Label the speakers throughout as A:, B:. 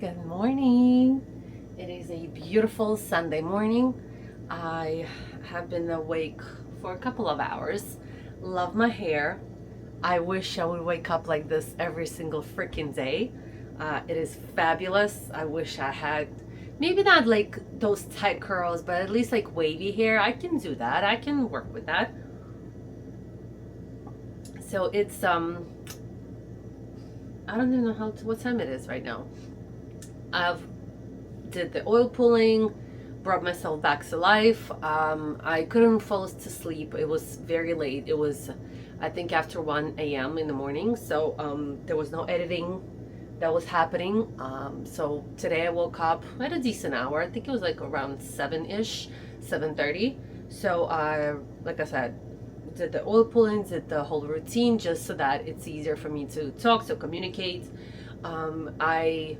A: Good morning. It is a beautiful Sunday morning. I have been awake for a couple of hours. Love my hair. I wish I would wake up like this every single freaking day. It is fabulous. I wish I had maybe not like those tight curls, but at least like wavy hair. I can do that. I can work with that. So it's I don't even know what time it is right now. I've did the oil pulling, brought myself back to life. I couldn't fall to sleep. It was very late. It was, I think, after 1 a.m. in the morning. So there was no editing that was happening. So today I woke up at a decent hour. I think it was like around 7-ish, 7:30. So like I said, did the oil pulling, did the whole routine just so that it's easier for me to talk, to communicate. I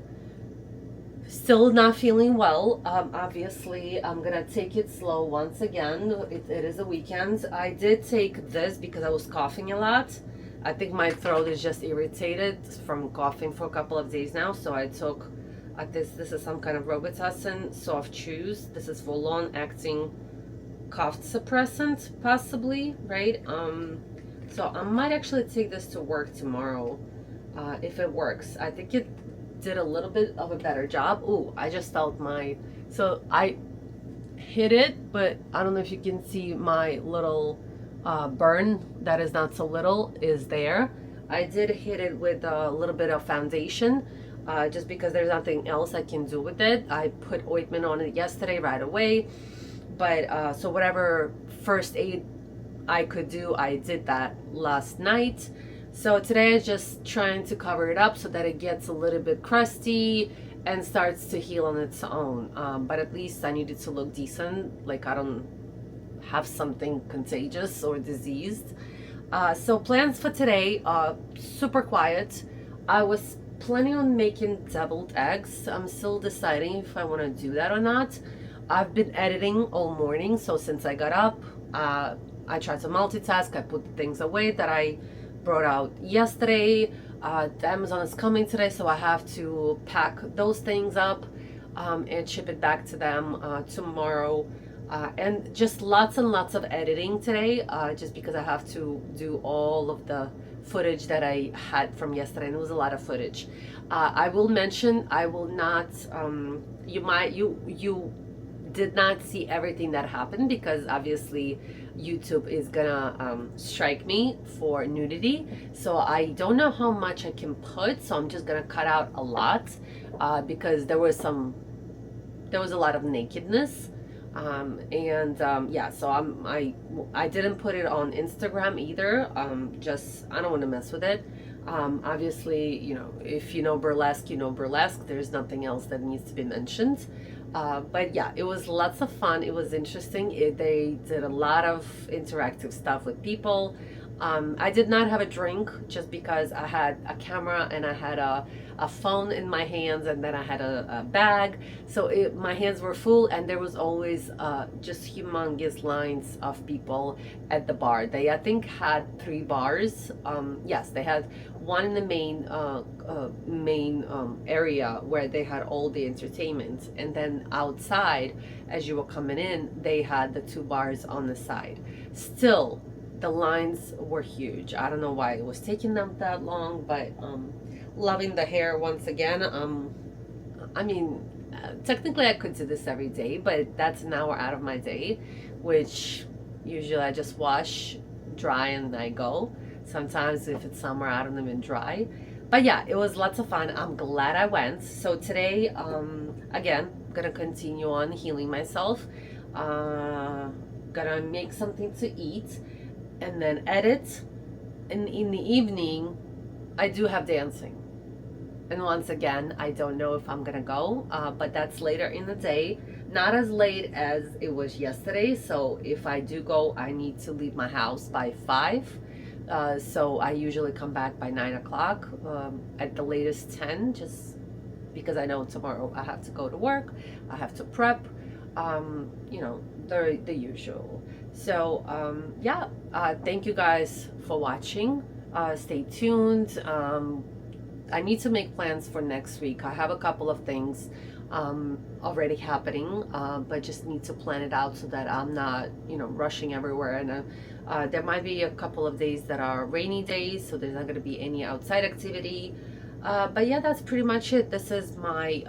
A: still not feeling well. Obviously, I'm gonna take it slow once again. It is a weekend. I did take this because I was coughing a lot. I think my throat is just irritated from coughing for a couple of days now. So I took this is some kind of Robitussin soft chews. This is for long acting cough suppressant, possibly, right? So I might actually take this to work tomorrow, if it works. I think it did a little bit of a better job. Ooh, I just felt so I hit it, but I don't know if you can see my little burn that is not so little is there. I did hit it with a little bit of foundation, just because there's nothing else I can do with it. I put ointment on it yesterday right away, but so whatever first aid I could do, I did that last night. So today I'm just trying to cover it up so that it gets a little bit crusty and starts to heal on its own. But at least I need it to look decent, like I don't have something contagious or diseased. So plans for today, super quiet. I was planning on making deviled eggs. I'm still deciding if I want to do that or not. I've been editing all morning, so since I got up, I tried to multitask. I put the things away that I brought out yesterday. The Amazon is coming today, so I have to pack those things up and ship it back to them tomorrow. And just lots and lots of editing today, just because I have to do all of the footage that I had from yesterday, and it was a lot of footage. I will mention, I will not, you did not see everything that happened because obviously YouTube is gonna strike me for nudity. So I don't know how much I can put, so I'm just gonna cut out a lot, because there was a lot of nakedness. Yeah, so I didn't put it on Instagram either. Just I don't want to mess with it. Obviously, if you know burlesque, you know burlesque. There's nothing else that needs to be mentioned. But yeah, it was lots of fun. It was interesting. They did a lot of interactive stuff with people. I did not have a drink just because I had a camera and I had a phone in my hands, and then I had a bag. So my hands were full, and there was always just humongous lines of people at the bar. They, I think, had 3 bars. Yes, they had one in the main area where they had all the entertainment, and then outside, as you were coming in, they had the 2 bars on the side. Still, the lines were huge. I don't know why it was taking them that long, but loving the hair once again. I mean, technically I could do this every day, but that's an hour out of my day, which usually I just wash, dry, and I go. Sometimes if it's summer, I don't even dry. But yeah, it was lots of fun. I'm glad I went. So today, again, gonna continue on healing myself. Gonna make something to eat and then edit. And in the evening, I do have dancing. And once again, I don't know if I'm gonna go, but that's later in the day. Not as late as it was yesterday. So if I do go, I need to leave my house by 5. So I usually come back by 9 o'clock, at the latest 10, just because I know tomorrow I have to go to work, I have to prep, the usual. So yeah, thank you guys for watching. Stay tuned. I need to make plans for next week. I have a couple of things already happening, but just need to plan it out so that I'm not, rushing everywhere. And there might be a couple of days that are rainy days, so there's not going to be any outside activity. But yeah, that's pretty much it. This is my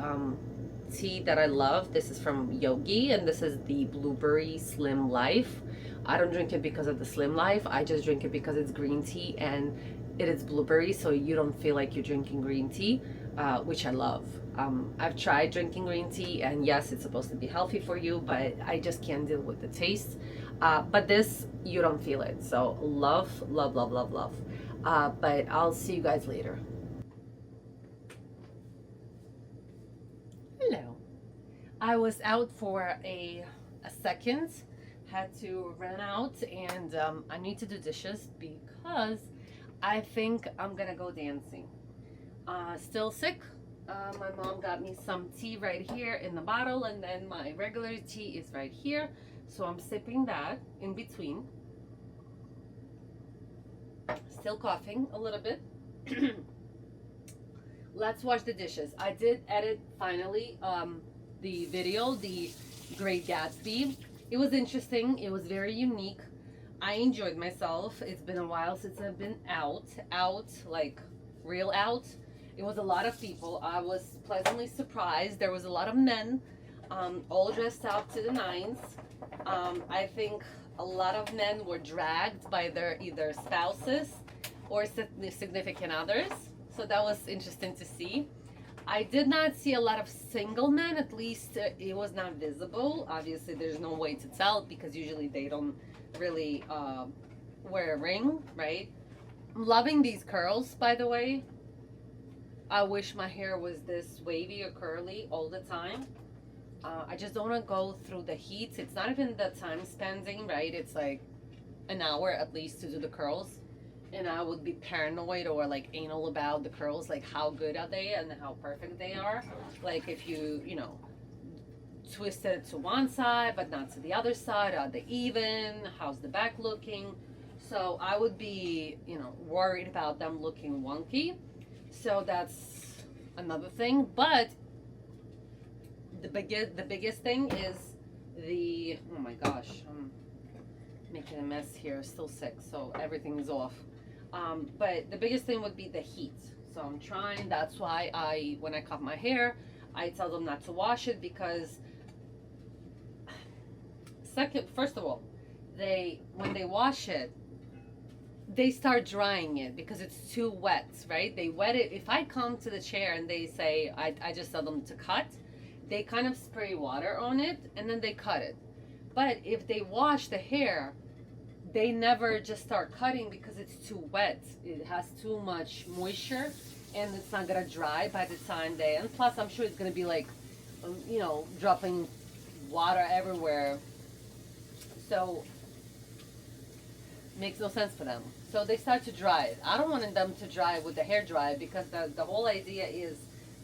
A: tea that I love. This is from Yogi, and this is the Blueberry Slim Life. I don't drink it because of the Slim Life. I just drink it because it's green tea and it is blueberry, so you don't feel like you're drinking green tea, which I love. I've tried drinking green tea, and yes, it's supposed to be healthy for you, but I just can't deal with the taste. But this, you don't feel it. So love, love, love, love, love. But I'll see you guys later. Hello. I was out for a second, had to run out, and I need to do dishes because I think I'm gonna go dancing. Still sick. My mom got me some tea right here in the bottle, and then my regular tea is right here. So I'm sipping that in between. Still coughing a little bit. Let's wash the dishes. I did edit finally the video, the Great Gatsby. It was interesting. It was very unique. I enjoyed myself. It's been a while since I've been out, like real out. It was a lot of people. I was pleasantly surprised. There was a lot of men, all dressed up to the nines. I think a lot of men were dragged by their either spouses or significant others. So that was interesting to see. I did not see a lot of single men, at least it was not visible. Obviously, there's no way to tell because usually they don't really wear a ring, right? I'm loving these curls, by the way. I wish my hair was this wavy or curly all the time. I just don't want to go through the heat. It's not even the time spending, right? It's like an hour at least to do the curls. And I would be paranoid or like anal about the curls, like how good are they and how perfect they are. Like if you twist it to one side but not to the other side, are they even? How's the back looking? So I would be, worried about them looking wonky. So that's another thing. But the biggest thing is oh my gosh, I'm making a mess here, still sick, so everything is off. But the biggest thing would be the heat. So I'm trying, that's why when I cut my hair, I tell them not to wash it because first of all, when they wash it, they start drying it because it's too wet, right? They wet it. If I come to the chair and they say, I just tell them to cut, they kind of spray water on it and then they cut it. But if they wash the hair, they never just start cutting because it's too wet. It has too much moisture and it's not gonna dry by the time they end. Plus, I'm sure it's gonna be like, dropping water everywhere. So, makes no sense for them. So they start to dry it. I don't want them to dry with the hair dry because the whole idea is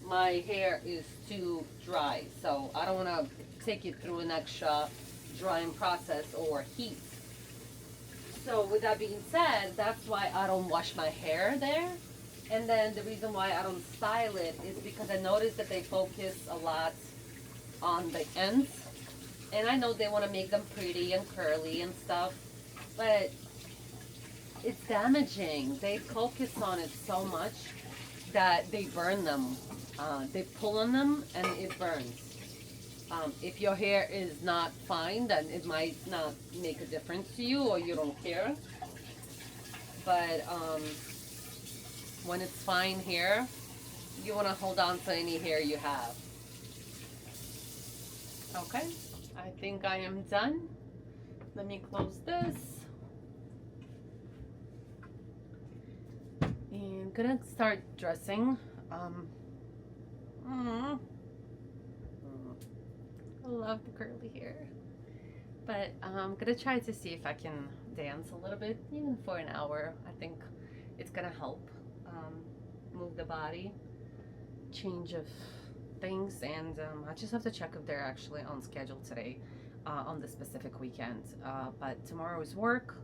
A: my hair is too dry. So I don't want to take it through an extra drying process or heat. So with that being said, that's why I don't wash my hair there. And then the reason why I don't style it is because I noticed that they focus a lot on the ends. And I know they want to make them pretty and curly and stuff, but it's damaging. They focus on it so much that they burn them. They pull on them and it burns. If your hair is not fine, then it might not make a difference to you or you don't care. But when it's fine hair, you want to hold on to any hair you have. Okay, I think I am done. Let me close this. And gonna start dressing. I love the curly hair. But I'm gonna try to see if I can dance a little bit, even for an hour. I think it's gonna help move the body, change of things, and I just have to check if they're actually on schedule today on the specific weekend. But tomorrow is work.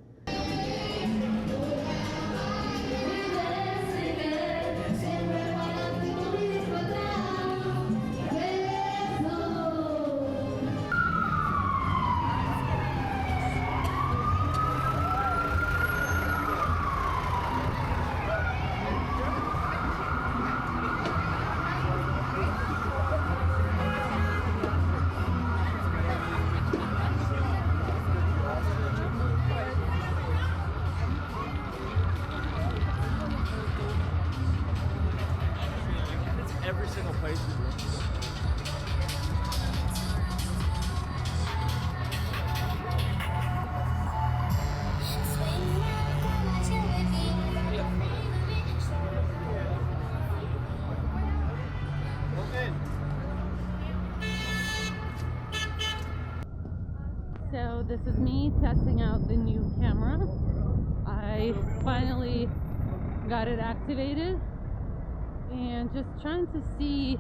B: every single place we went to.
A: So this is me testing out the new camera. I finally got it activated and just trying to see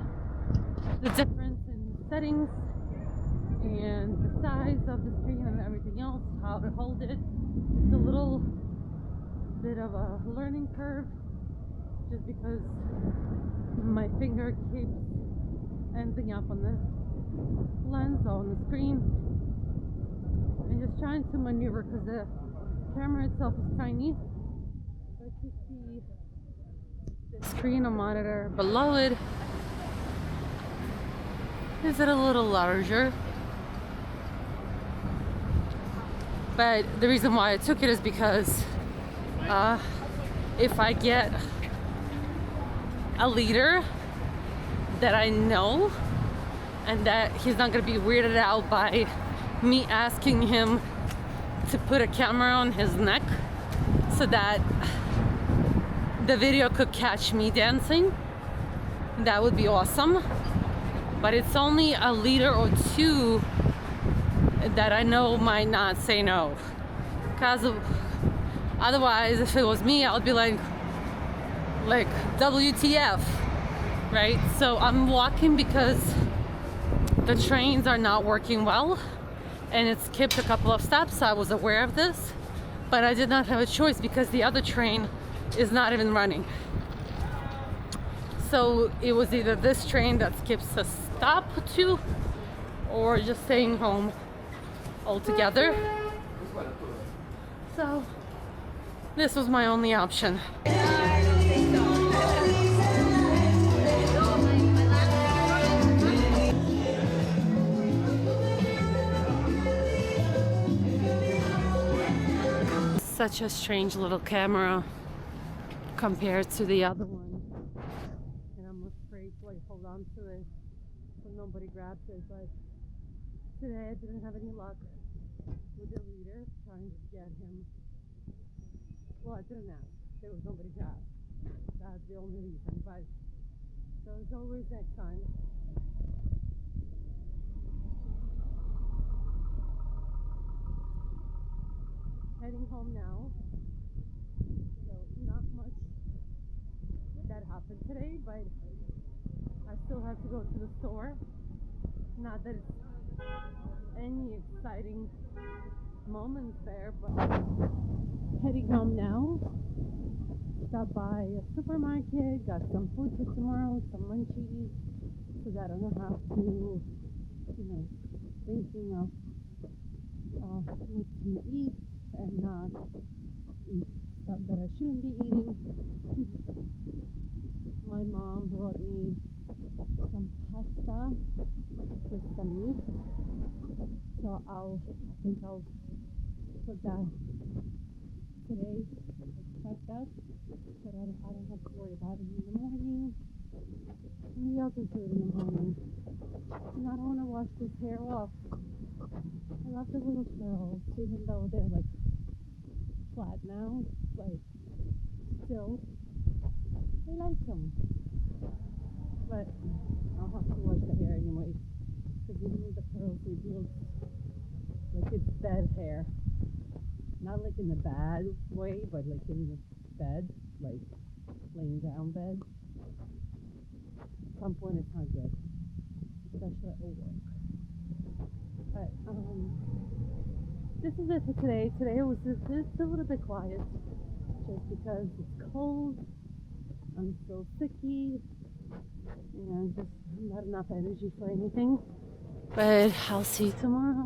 A: the difference in settings and the size of the screen and everything else, how to hold it. It's a little bit of a learning curve just because my finger keeps ending up on the lens on the screen, and just trying to maneuver because the camera itself is tiny, but to see the screen or monitor below it, is it a little larger? But the reason why I took it is because if I get a leader that I know and that he's not going to be weirded out by me asking him to put a camera on his neck so that the video could catch me dancing, that would be awesome. But it's only a leader or two that I know might not say no, because otherwise if it was me I would be like WTF, right? So I'm walking because the trains are not working well and it skipped a couple of stops. I was aware of this, but I did not have a choice because the other train is not even running. So it was either this train that skips a stop or two, or just staying home altogether. So this was my only option. Such a strange little camera compared to the other one, and I'm afraid to hold on to it so nobody grabs it. But today I didn't have any luck with the leader trying to get him. Well, I didn't ask. There was nobody to ask. That's the only reason. But so it's always next time. Heading home now. So not much that happened today, but I still have to go to the store. Not that it's any exciting moments there, but heading home now. Stopped by a supermarket, got some food for tomorrow, some munchies, so that I don't have to, thinking of what to eat and not eat stuff that I shouldn't be eating. My mom brought me some pasta with some meat, so I think I'll put that today, expect that, but I don't have to worry about it in the morning. Maybe I'll just do it in the morning. And I don't want to wash this hair off. I love the little curls, even though they're like flat now, but still, I like them. But I'll have to wash the hair anyway, because even with the curls, it looks like it's dead hair. Not like in the bad way, but like in the bed, like laying down bed. At some point it's not good, especially at work. But this is it for today. Today was just a little bit quiet, just because it's cold. I'm still sicky, and just not enough energy for anything. But I'll see you tomorrow.